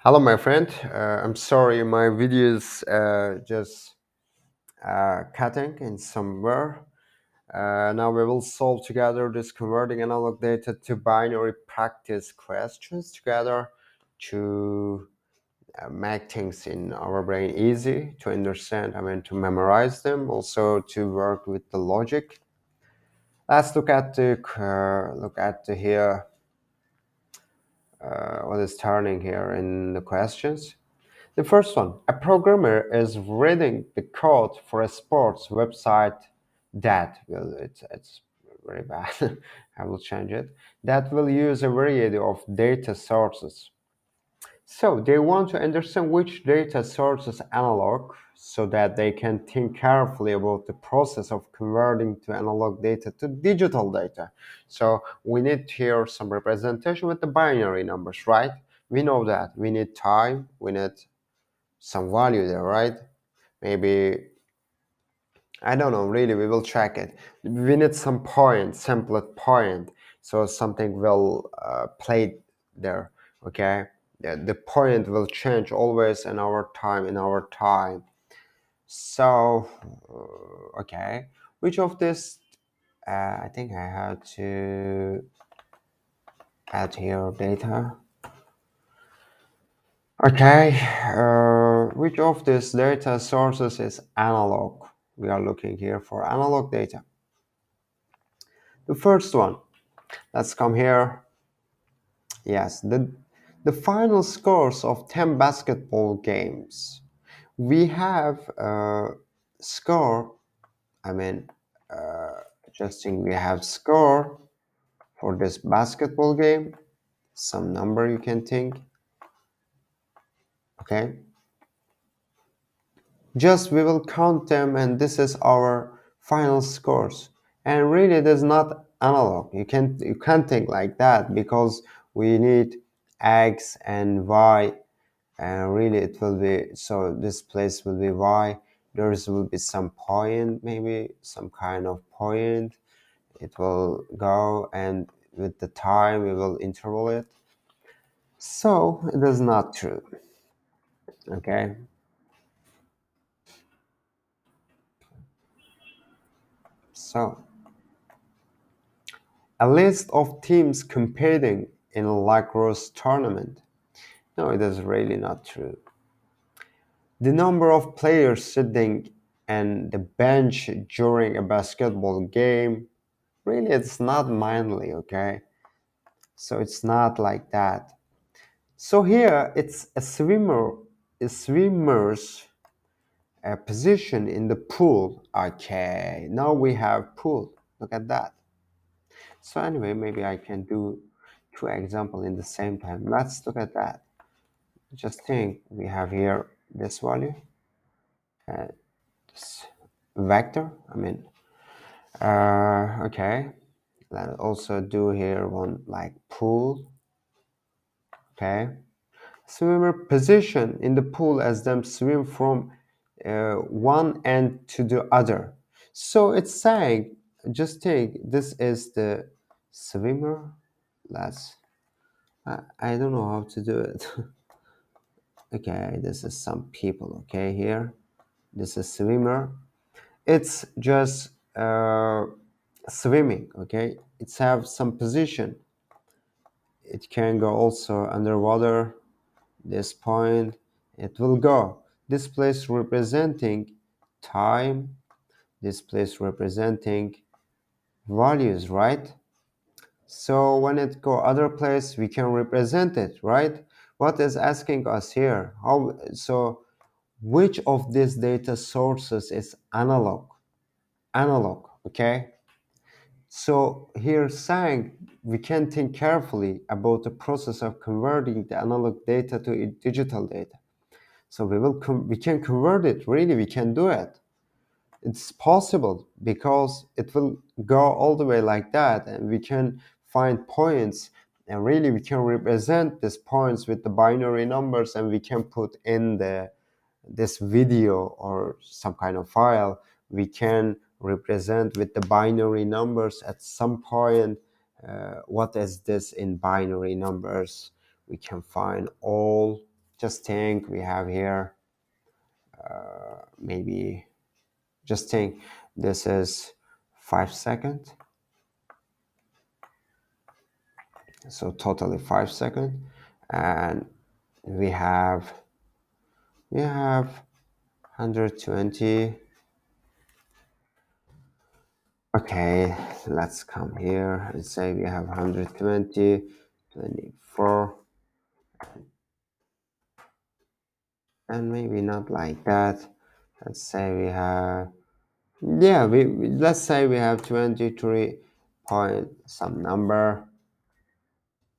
Hello, my friend. I'm sorry, my video is just cutting in somewhere. Now we will solve together this converting analog data to binary practice questions together to make things in our brain easy to understand. To memorize them, also to work with the logic. Let's look at the here. What is turning here in the questions? The first one, a programmer is reading the code for a sports website that it's very bad. I will change it. That will use a variety of data sources. So they want to understand which data source is analog so that they can think carefully about the process of converting to analog data to digital data. So we need here some representation with the binary numbers, right? We know that we need time, we need some value there, right? Maybe, I don't know, really, we will check it. We need some point, template point, so something will play there, okay? The point will change always in our time. So, okay, which of this, I think I had to add here data. Okay, which of these data sources is analog? We are looking here for analog data. The first one, let's come here. Yes, the final scores of 10 basketball games. We have score, I mean, just think we have score for this basketball game, some number you can think, okay? Just we will count them and this is our final scores. And really it is not analog. You can't think like that because we need X and Y, and really it will be, so this place will be Y. There will be some point, maybe some kind of point. It will go, and with the time we will interval it. So it is not true. Okay. So a list of teams competing in a lacrosse tournament. No, it is really not true. The number of players sitting on the bench during a basketball game, really, it's not mindly, okay? So it's not like that. So here it's a swimmer's position in the pool. Okay, now we have pool. Look at that. So anyway, maybe I can do two examples in the same time. Let's look at that. Just think we have here this value, this vector. Okay. Let's also do here one like pool. Okay. Swimmer position in the pool as them swim from one end to the other. So it's saying, just take this is the swimmer. Let's I don't know how to do it. Okay, this is some people. Okay, here this is swimmer. It's just swimming. Okay, it's have some position. It can go also underwater. This point, it will go. This place representing time. This place representing values, right? So when it go other place, we can represent it, right? What is asking us here? How so? Which of these data sources is analog? Analog, okay? So here saying we can think carefully about the process of converting the analog data to digital data. So we can convert it. Really, we can do it. It's possible because it will go all the way like that, and we can find points, and really we can represent these points with the binary numbers, and we can put in this video or some kind of file. We can represent with the binary numbers at some point. What is this in binary numbers? We can find all Just think we have here, maybe just think this is 5 seconds, so totally 5 seconds, and we have 120. Okay, let's come here and say we have 120, 24, and maybe not like that. Let's say we have, yeah, let's say we have 23 point some number.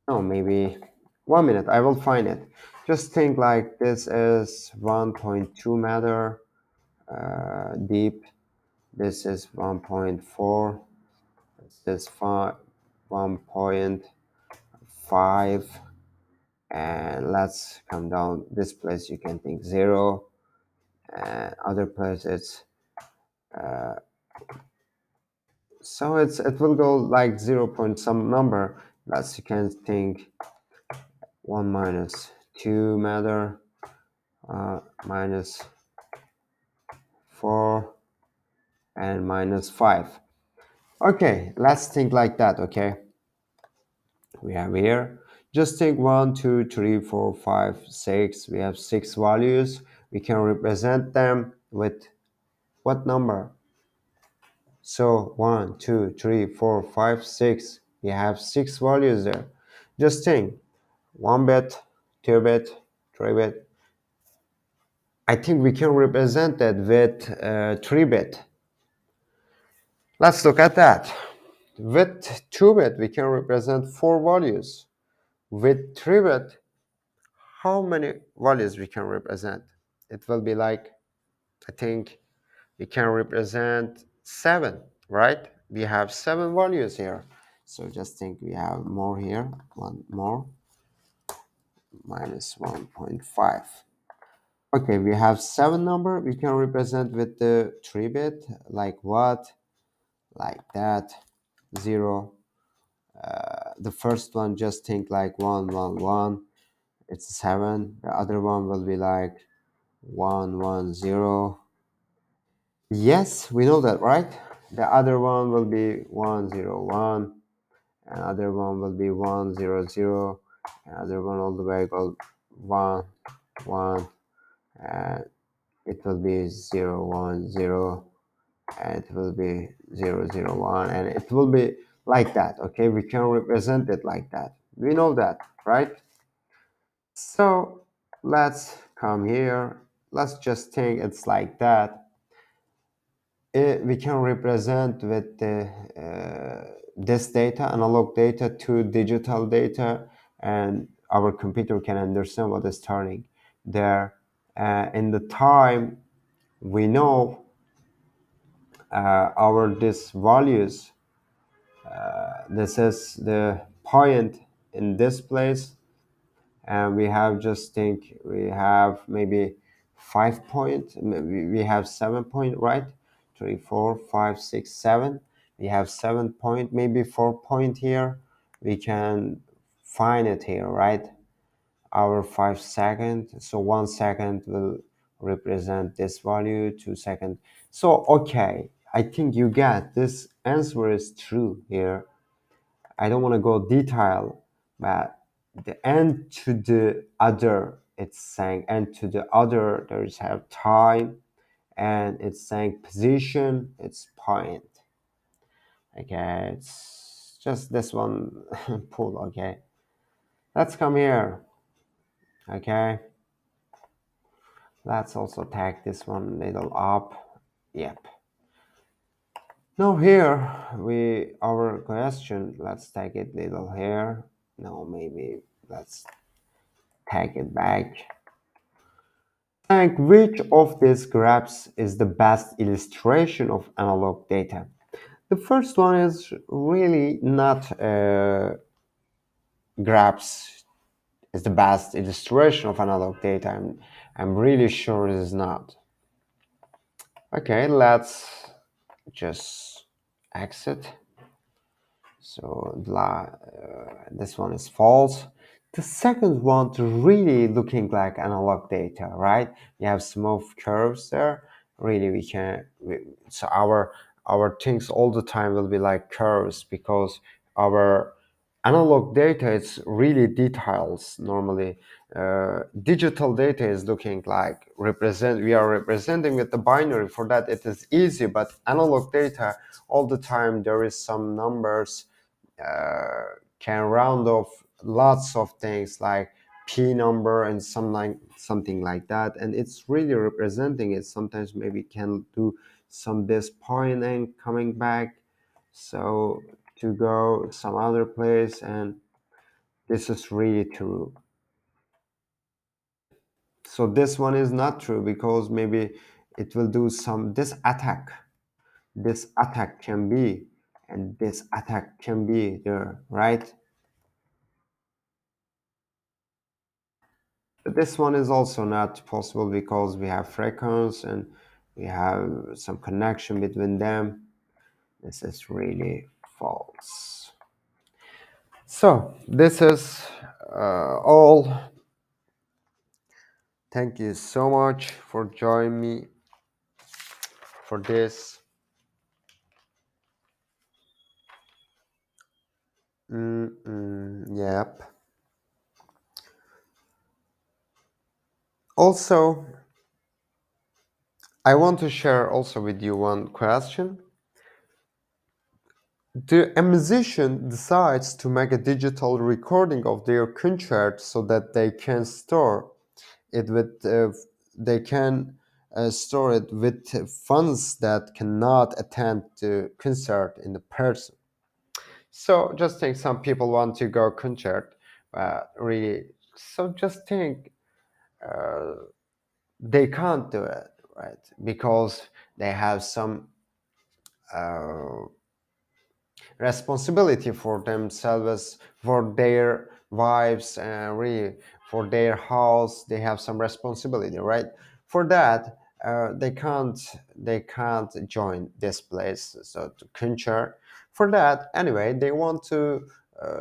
No, maybe 1 minute. I will find it. Just think like this is 1.2 meter deep. This is 1.4. This is 1.5. And let's come down. This place you can think 0. And other places. So it will go like 0 point some number. Let's you can think 1 minus 2 meter minus 4 and minus 5. Okay, let's think like that. Okay, we have here, just think 1 2 3 4 5 6. We have 6 values. We can represent them with what number? So 1 2 3 4 5 6. We have 6 values there. Just think 1 bit, 2 bit, 3 bit. I think we can represent that with 3 bit. Let's look at that. With 2 bit, we can represent 4 values. With 3 bit, how many values we can represent? It will be like, I think we can represent 7, right? We have 7 values here. So just think we have more here, one more, minus 1.5. Okay, we have 7 number we can represent with the 3 bit, like what? Like that, 0. The first one, just think like 1 1 1. It's 7. The other one will be like 1 1 0. Yes, we know that, right? The other one will be 1 0 1. Another one will be 1 0 0. Another one all the way go 1 1. And it will be 0 1 0. And it will be 0 0 1. And it will be like that. Okay, we can represent it like that. We know that, right? So let's come here. Let's just think it's like that. We can represent with this data, analog data, to digital data, and our computer can understand what is turning there. In the time we know our this values, this is the point in this place, and we have, just think we have maybe 5 point, maybe we have 7 point, right? 3 4 5 6 7. We have 7 point, maybe 4 point here. We can find it here, right? Our 5 second, so 1 second will represent this value, 2 second. So okay, I think you get this answer is true here. I don't want to go detail, but the end to the other, it's saying end to the other, there is have time, and it's saying position, it's point. Okay, it's just this one pull. Okay, let's come here. Okay, let's also take this one little up. Yep. Now here our question, let's take it little here. No, maybe let's take it back. Think which of these graphs is the best illustration of analog data? The first one is really not graphs is the best illustration of analog data. I'm really sure it is not. Okay, let's just exit. So this one is false. The second one to really looking like analog data, right? We have smooth curves there. Really, so our things all the time will be like curves because our analog data is really details normally. Digital data is looking like we are representing with the binary. For that it is easy, but analog data all the time there is some numbers, can round off lots of things like p number and something like that, and it's really representing it. Sometimes maybe can do some this point and coming back, so to go some other place, and this is really true. So this one is not true because maybe it will do some this attack can be, and this attack can be there, right? This one is also not possible because we have frequency and we have some connection between them. This is really false. So this is all. Thank you so much for joining me for this. Yep. Also, I want to share also with you one question. A musician decides to make a digital recording of their concert so that they can store it with they can store it with funds that cannot attend the concert in the person. So just think some people want to go concert, really. So just think they can't do it, right? Because they have some responsibility for themselves, for their wives, and really for their house. They have some responsibility, right? For that, they can't join this place. So to concert, for that anyway, they want to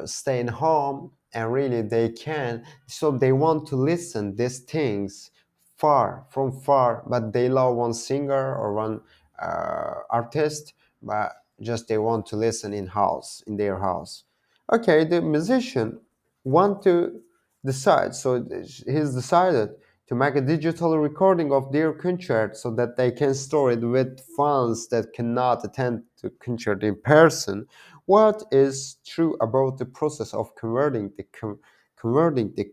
stay in home, and really they can. So they want to listen these things far, but they love one singer or one artist, but just they want to listen in their house. Okay, the musician want to decide, so he's decided to make a digital recording of their concert so that they can store it with fans that cannot attend to concert in person. What is true about the process of converting the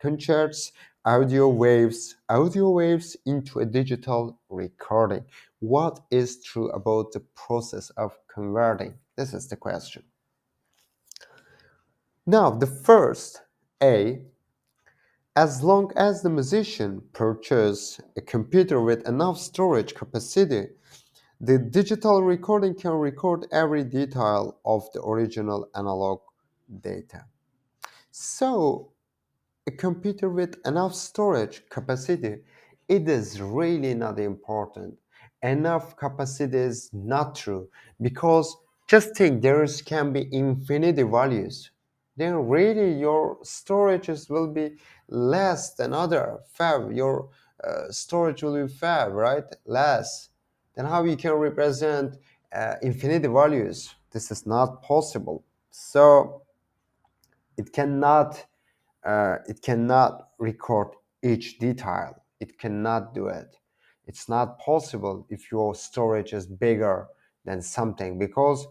concerts audio waves into a digital recording? What is true about the process of converting? This is the question. Now, the first, A, as long as the musician purchases a computer with enough storage capacity, the digital recording can record every detail of the original analog data. So, a computer with enough storage capacity, it is really not important. Enough capacity is not true because just think can be infinity values. Then really your storages will be less than other fab. Your storage will be fab, right? Less. Then how you can represent infinity values? This is not possible. So it cannot it cannot record each detail. It cannot do it. It's not possible if your storage is bigger than something because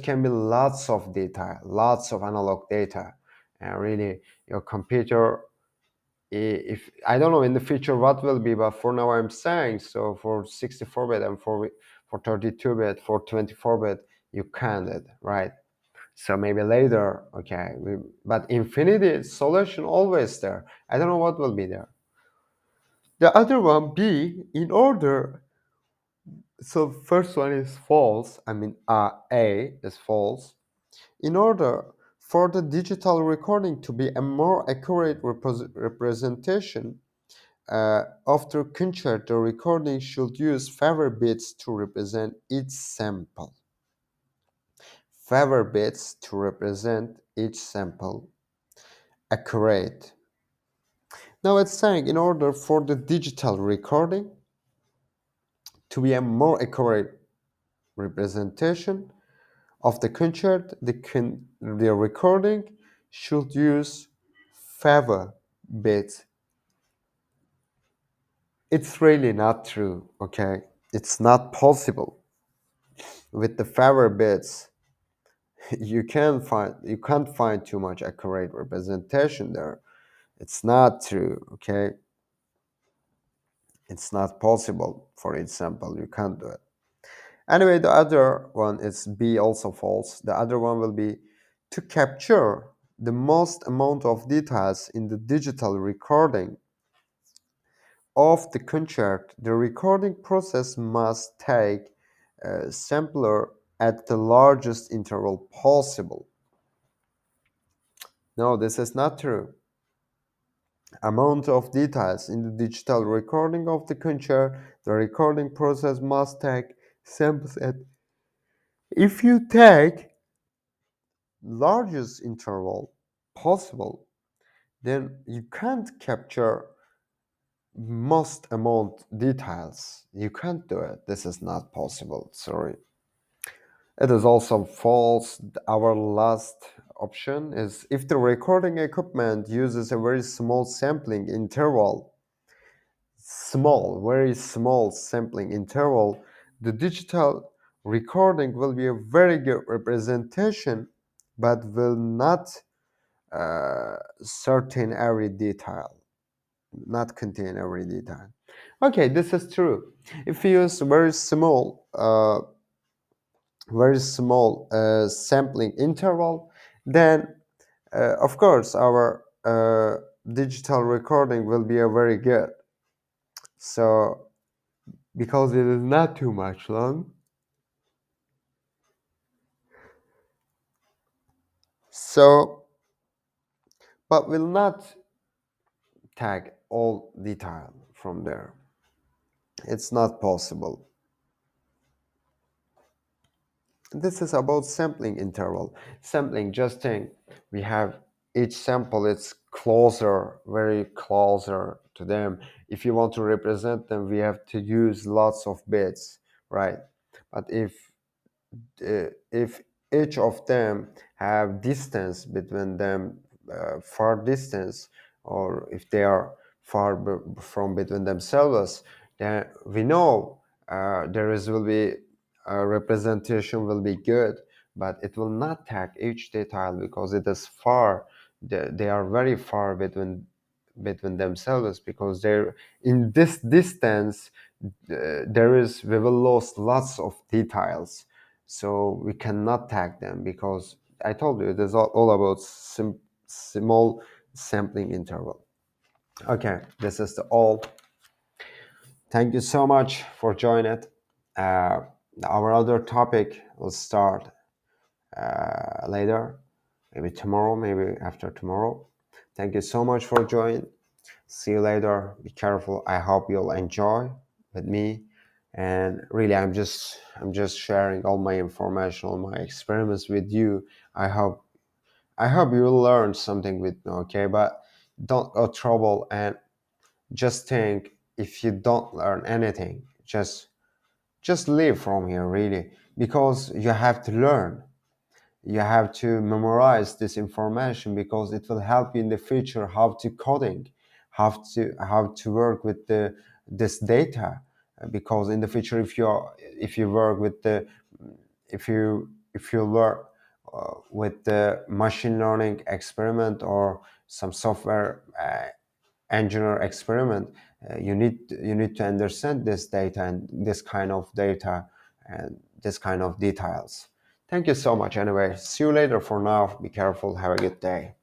can be lots of data, lots of analog data, and really your computer. If I don't know in the future what will be, but for now I'm saying so for 64-bit and for 32-bit, for 24-bit, you can't it, right? So maybe later, okay, but infinity solution always there. I don't know what will be there. The other one, B, in order. So first one is false. I mean, A is false. In order for the digital recording to be a more accurate representation of the concert, the recording should use favor bits to represent each sample. Favor bits to represent each sample. accurate. Now it's saying in order for the digital recording to be a more accurate representation of the concert, the recording should use favor bits. It's really not true, okay? It's not possible. With the favor bits, you can't find too much accurate representation there. It's not true, okay? It's not possible. For example, you can't do it. Anyway, the other one is B, also false. The other one will be to capture the most amount of details in the digital recording of the concert. The recording process must take a sampler at the largest interval possible. No, this is not true. Amount of details in the digital recording of the concert, the recording process must take samples at. If you take largest interval possible, then you can't capture most amount details. You can't do it. This is not possible. Sorry. It is also false. Our last option is if the recording equipment uses a very small sampling interval, very small sampling interval, the digital recording will be a very good representation, but will not certain every detail, not contain every detail. Okay, this is true. If you use very small sampling interval, then of course our digital recording will be a very good. So because it is not too much long, so but will not tag all detail from there. It's not possible. This is about sampling interval. Sampling, just think, we have each sample, it's closer, very closer to them. If you want to represent them, we have to use lots of bits, right? But if each of them have distance between them, far distance, or if they are far from between themselves, then we know will be representation will be good, but it will not tag each detail because it is far. They are very far between themselves because they're in this distance. We will lose lots of details, so we cannot tag them because I told you it is all about small sampling interval. Okay, this is the all. Thank you so much for joining it. Uh, our other topic will start later, maybe tomorrow, maybe after tomorrow. Thank you so much for joining. See you later. Be careful. I hope you'll enjoy with me. And really, I'm just sharing all my information, all my experiments with you. I hope you'll learn something with me. Okay, but don't go trouble and just think if you don't learn anything, just leave from here really because you have to learn. You have to memorize this information because it will help you in the future how to coding, how to work with this data. Because in the future, if you work with the if you work with the machine learning experiment or some software engineer experiment, you need to understand this data and this kind of data and this kind of details. Thank you so much. Anyway, see you later. For now, be careful. Have a good day.